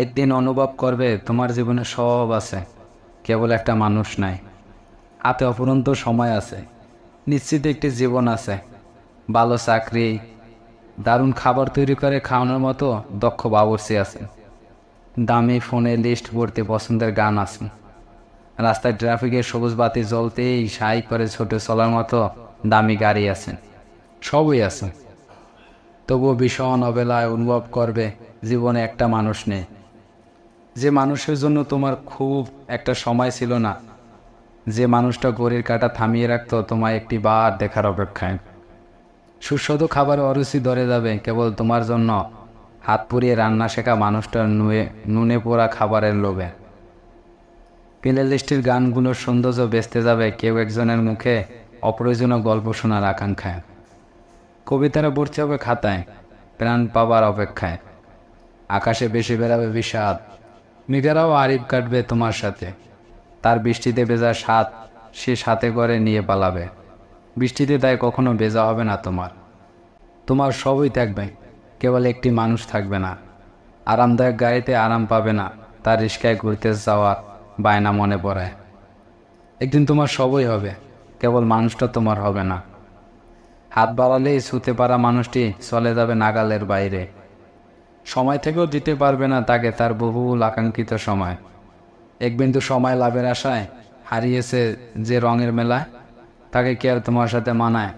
একদিন অনুভব করবে তোমার জীবনে সব আছে, কেবল একটা মানুষ নাই। হাতে অফুরন্ত সময় আছে, নিশ্চিত একটি জীবন আছে, ভালো চাকরি, দারুণ খাবার তৈরি করে খাওয়ানোর মতো দক্ষ বাবুর্চি আছে, দামি ফোনে লিস্ট ভর্তি পছন্দের গান আছে, রাস্তায় ট্রাফিকের সবুজ বাতি জ্বলতেই সাই করে ছোট চলার মতো দামি গাড়ি আছে। সবই আছে, তবুও ভীষণ অবেলায় অনুভব করবে জীবনে একটা মানুষ নেই। যে মানুষের জন্য তোমার খুব একটা সময় ছিল না, যে মানুষটা ঘড়ির কাঁটা থামিয়ে রাখতো তোমায় একটি বার দেখার অপেক্ষায়। সুস্বাদু খাবার অরুচি ধরে যাবে কেবল তোমার জন্য হাত পুড়িয়ে রান্না শেখা মানুষটার নুনে পোড়া খাবারের লোভে। প্লে লিস্টের গানগুলোর সৌন্দর্য বেচতে যাবে কেউ একজনের মুখে অপ্রয়োজনীয় গল্প শোনার আকাঙ্ক্ষায়। কবিতারা পড়তে হবে খাতায়, প্রাণ পাবার অপেক্ষায়। আকাশে বেশি বেড়াবে বিষাদ, মেঘেরাও আরিফ কাটবে তোমার সাথে। তার বৃষ্টিতে ভেজা স্বাদ সে সাথে করে নিয়ে পালাবে। বৃষ্টিতে তাই কখনো ভেজা হবে না তোমার। তোমার সবই থাকবে, কেবল একটি মানুষ থাকবে না। আরামদায়ক গাড়িতে আরাম পাবে না, তার রিস্কায় ঘুরতে যাওয়া বায়না মনে পড়ে। একদিন তোমার সবই হবে, কেবল মানুষটা তোমার হবে না। হাত বাড়ালেই ছুঁতে পারা মানুষটি চলে যাবে নাগালের বাইরে। সময় থেকেও দিতে পারবে না তাকে তার বহুল আকাঙ্ক্ষিত সময়। এক বিন্দু সময় লাভের আশায় হারিয়েছে যে রঙের মেলায়, তাকে কি আর তোমার সাথে মানায়?